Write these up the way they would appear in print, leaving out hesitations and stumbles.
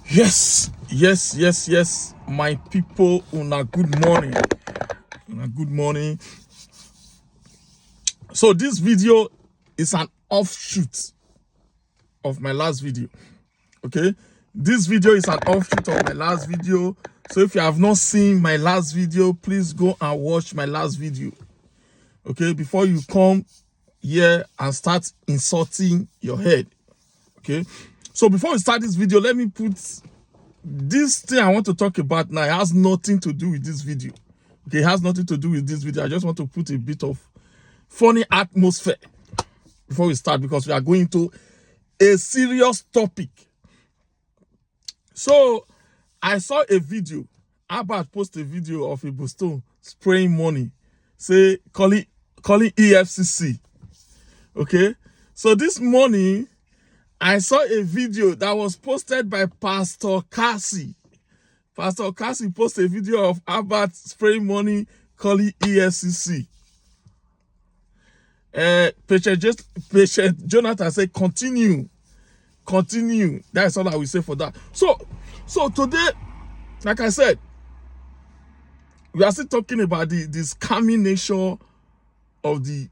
Yes, my people, una good morning. Good morning. So this video is an offshoot of my last video. Okay, this video is an offshoot of my last video. So if you have not seen my last video, please go and watch my last video. Okay, before you come here and start insulting your head. Okay, so before we start this video, let me put this thing I want to talk about now. It has nothing to do with this video. Okay, it has nothing to do with this video. I just want to put a bit of funny atmosphere before we start, because we are going to a serious topic. So I saw a video. Albert posted a video of a Boston spraying money, say calling EFCC. Okay, so this morning I saw a video that was posted by Pastor Cassie. Pastor Cassie posted a video of Albert spraying money calling EFCC. Patient Jonathan said, continue. That's all I will say for that. So today, like I said, we are still talking about the scamming nature of the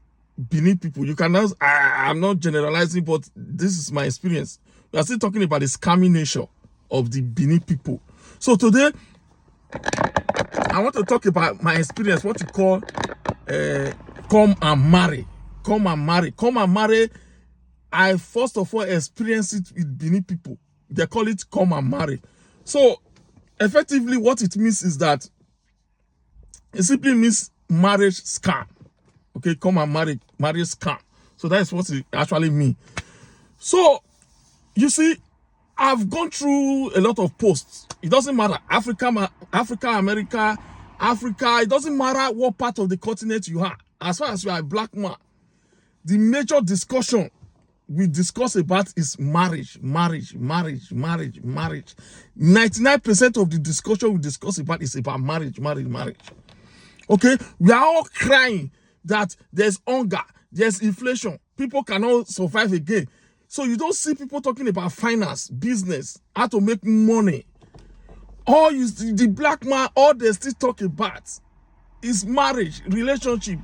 Bini people. You cannot, I'm not generalizing, but this is my experience. We are still talking about the scamming nature of the Bini people. So today, I want to talk about my experience, what you call come and marry. I first of all experienced it with Bini people. They call it come and marry. So effectively what it means is that it simply means marriage scam. Okay, come and marry scam. So that is what it actually means. So you see, I've gone through a lot of posts. It doesn't matter, Africa, America, Africa, it doesn't matter what part of the continent you are. As far as you are a black man, the major discussion we discuss about is marriage. 99% of the discussion we discuss about is about marriage. Okay, we are all crying that there's hunger, there's inflation, people cannot survive again. So you don't see people talking about finance, business, how to make money. All you see, the black man, all they still talk about is marriage, relationship.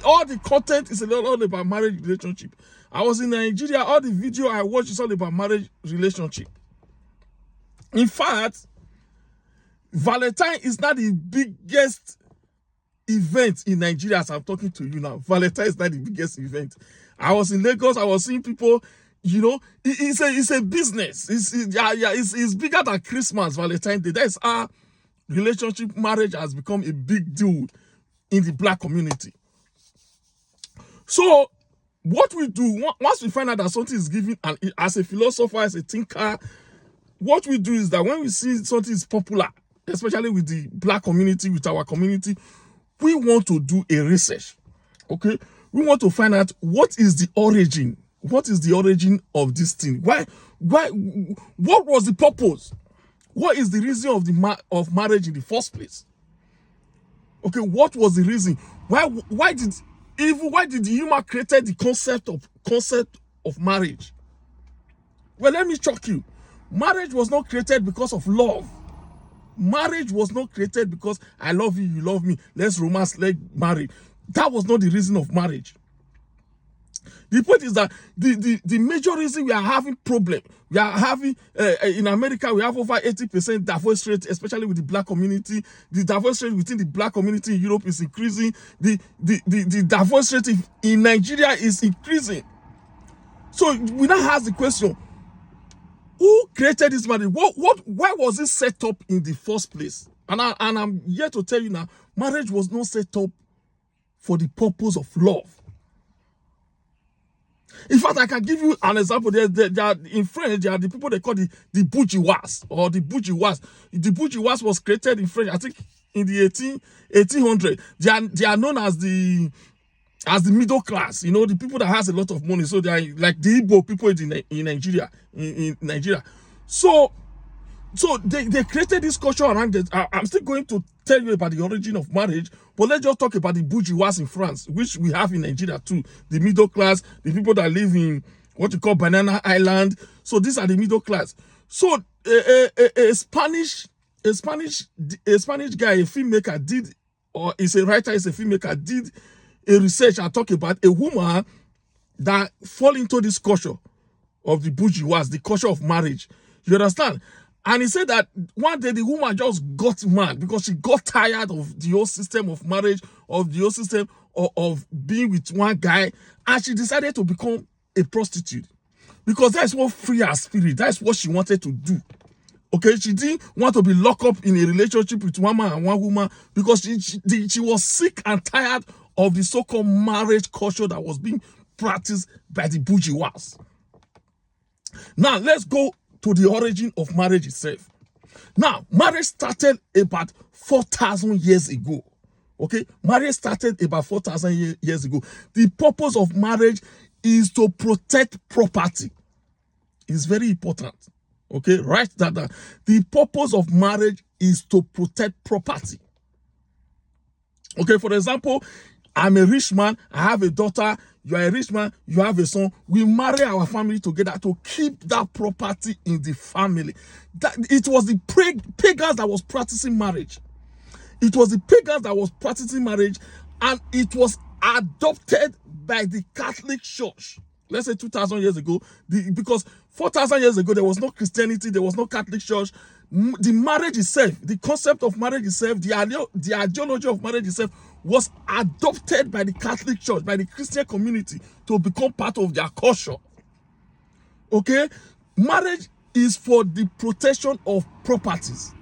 All the content is all about marriage, relationship. I was in Nigeria, all the video I watched is all about marriage, relationship. In fact, Valentine is not the biggest event in Nigeria as I'm talking to you now. Valentine is not the biggest event. I was in Lagos, I was seeing people, you know, it's a business. It's bigger than Christmas, Valentine Day. That's how relationship, marriage has become a big deal in the black community. So what we do, once we find out that something is given, and as a philosopher, as a thinker, what we do is that when we see something is popular, especially with the black community, with our community, we want to do a research. Okay, we want to find out what is the origin. What is the origin of this thing? Why? What was the purpose? What is the reason of marriage in the first place? Okay, what was the reason? Why did the human created the concept of marriage? Well, let me shock you. Marriage was not created because of love. Marriage was not created because I love you, you love me, let's romance, let's marry. That was not the reason of marriage. The point is that the major reason we are having problem, we are having in America, we have over 80% divorce rate, especially with the black community. The divorce rate within the black community in Europe is increasing. The divorce rate in Nigeria is increasing. So we now ask the question, who created this marriage? Why was it set up in the first place? And I'm here to tell you now, marriage was not set up for the purpose of love. In fact, I can give you an example. In French, there are the people they call the bourgeois or the bourgeois. The bourgeois was created in French, I think, in the 1800. They are known as the middle class. You know, the people that has a lot of money. So they are like the Igbo people in Nigeria. In Nigeria. So they created this culture around it. I'm still going to tell you about the origin of marriage, but let's just talk about the bourgeois in France, which we have in Nigeria too. The middle class, the people that live in what you call Banana Island. So these are the middle class. So a Spanish guy, a filmmaker did, or is a writer, is a filmmaker, did a research and talk about a woman that fall into this culture of the bourgeois, the culture of marriage. You understand? And he said that one day the woman just got mad because she got tired of the whole system of marriage, of the whole system of being with one guy, and she decided to become a prostitute. Because that's what free her spirit. That's what she wanted to do. Okay, she didn't want to be locked up in a relationship with one man and one woman because she was sick and tired of the so-called marriage culture that was being practiced by the bourgeois. Now, let's go to the origin of marriage itself. Now, marriage started about 4,000 years ago. Okay, marriage started about 4,000 years ago. The purpose of marriage is to protect property. It's very important. Okay, write that down. The purpose of marriage is to protect property. Okay, for example, I'm a rich man, I have a daughter, you are a rich man, you have a son. We marry our family together to keep that property in the family. That it was the pagans that was practicing marriage. It was the pagans that was practicing marriage, and it was adopted by the Catholic Church. Let's say 2,000 years ago, because 4,000 years ago, there was no Christianity, there was no Catholic Church. The marriage itself, the concept of marriage itself, the ideology of marriage itself was adopted by the Catholic Church, by the Christian community to become part of their culture. Okay? Marriage is for the protection of properties.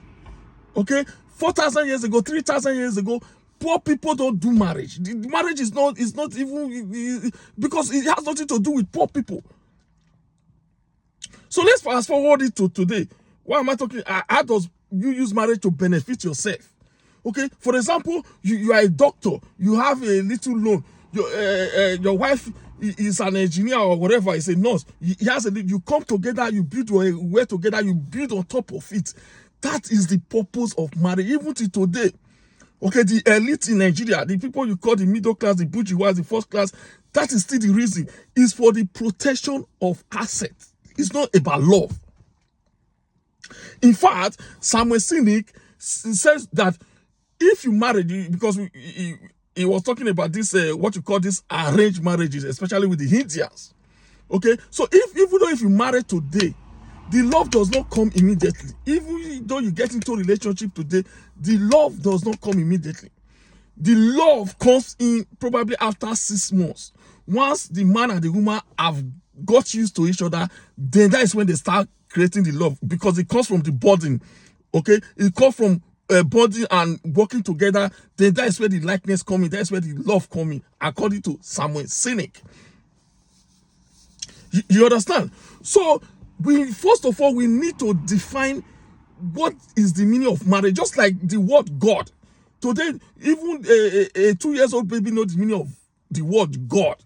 Okay? 4,000 years ago, 3,000 years ago, poor people don't do marriage. The marriage is not even, because it has nothing to do with poor people. So let's fast forward it to today. Why am I talking? How does you use marriage to benefit yourself? Okay, for example, you are a doctor, you have a little loan, your wife is an engineer or whatever, is a nurse, you come together, you build your way together, you build on top of it. That is the purpose of marriage, even till today. Okay, the elite in Nigeria, the people you call the middle class, the bourgeois, the first class, that is still the reason. It's for the protection of assets. It's not about love. In fact, Samuel Sinek says that if you marry, because he was talking about this, what you call this arranged marriages, especially with the Indians. Okay, so even though if you marry today, the love does not come immediately. Even though you get into a relationship today, the love does not come immediately. The love comes in probably after 6 months. Once the man and the woman have got used to each other, then that is when they start creating the love, because it comes from the bonding. Okay, it comes from bonding and working together. Then that is where the likeness comes in. That is where the love comes in, according to Samuel Sinek. You understand? So first of all, we need to define what is the meaning of marriage, just like the word God. Today, even a 2-year-old baby knows the meaning of the word God.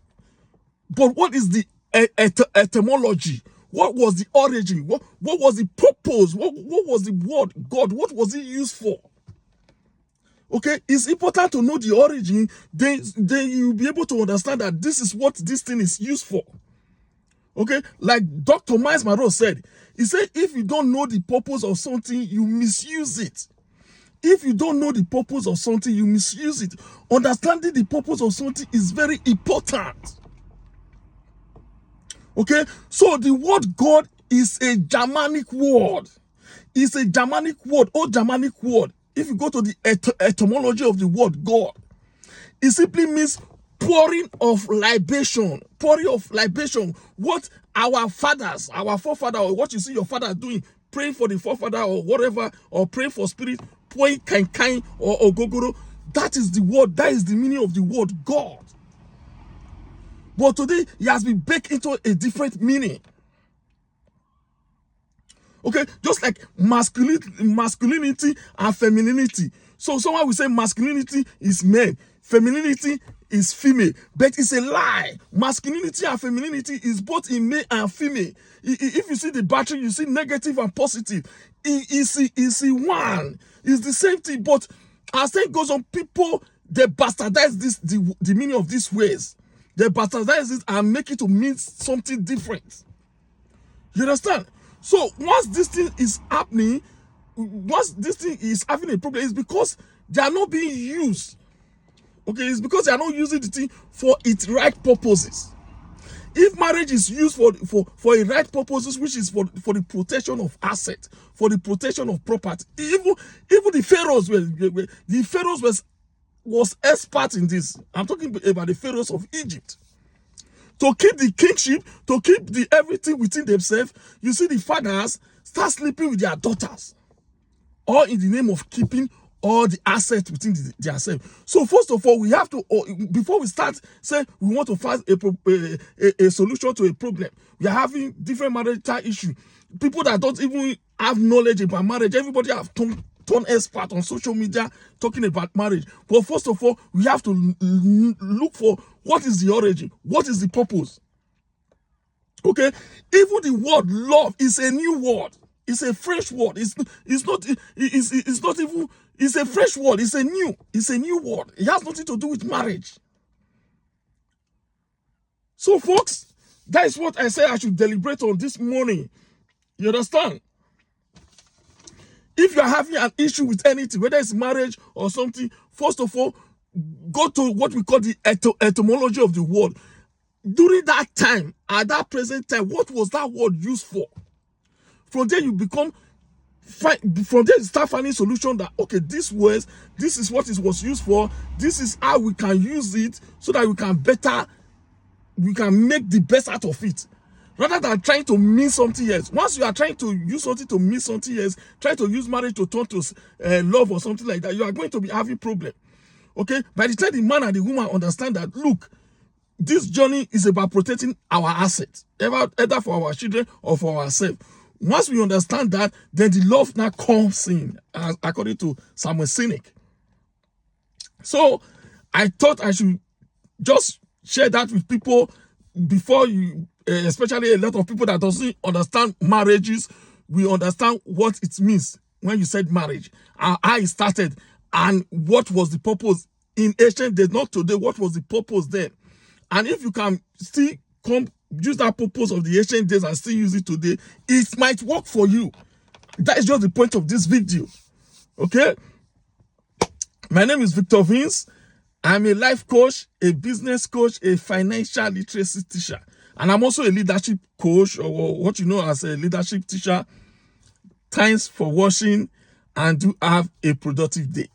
But what is the etymology? What was the origin? What was the purpose? What was the word God? What was it used for? Okay, it's important to know the origin. Then you'll be able to understand that this is what this thing is used for. Okay, like Dr. Miles Monroe said, he said, if you don't know the purpose of something, you misuse it. If you don't know the purpose of something, you misuse it. Understanding the purpose of something is very important. Okay, so the word God is a Germanic word. It's a Germanic word, old Germanic word. If you go to the etymology of the word God, it simply means pouring of libation. Pouring of libation. What our fathers, our forefathers, or what you see your father doing, praying for the forefather or whatever, or praying for spirit, pouring kind or gogoro. That is the word, that is the meaning of the word God. But today, it has been baked into a different meaning. Okay, just like masculinity and femininity. So someone will say masculinity is male, femininity is female, but it's a lie. Masculinity and femininity is both in male and female. If you see the battery, you see negative and positive. It's one. It's the same thing, but as time goes on, people, they bastardize the meaning of these words. They bastardize it and make it to mean something different. You understand? So once this thing is happening, once this thing is having a problem, it's because they are not being used. Okay, it's because they are not using the thing for its right purposes. If marriage is used for a right purposes, which is for the protection of assets, for the protection of property, even the pharaohs was expert in this. I'm talking about the pharaohs of Egypt. To keep the kingship, to keep the everything within themselves, you see the fathers start sleeping with their daughters, all in the name of keeping all the assets within themselves. So first of all, we have to, before we start say we want to find a solution to a problem, we are having different marital issues. People that don't even have knowledge about marriage, everybody have turned expert on social media talking about marriage. But first of all, we have to look for what is the origin, what is the purpose. Okay, even the word love is a new word. It's a fresh word. It's not even. It's a fresh word. It's a new word. It has nothing to do with marriage. So, folks, that is what I said I should deliberate on this morning. You understand? If you are having an issue with anything, whether it's marriage or something, first of all, go to what we call the etymology of the word. During that time, at that present time, what was that word used for? From there, you start finding solution that, okay, this is what it was used for. This is how we can use it so that we can make the best out of it. Rather than trying to mean something else. Once you are trying to use something to mean something else, try to use marriage to turn to love or something like that, you are going to be having problem. Okay? By the time the man and the woman understand that, look, this journey is about protecting our assets, either for our children or for ourselves. Once we understand that, then the love now comes in, according to Samuel Sinek. So, I thought I should just share that with people before you, especially a lot of people that doesn't understand marriages, we understand what it means when you said marriage, how it started, and what was the purpose in ancient days, not today, what was the purpose then. And if you can still use that purpose of the ancient days and still use it today, it might work for you. That is just the point of this video. Okay? My name is Victor Vince. I'm a life coach, a business coach, a financial literacy teacher. And I'm also a leadership coach, or what you know as a leadership teacher. Thanks for watching, and do have a productive day.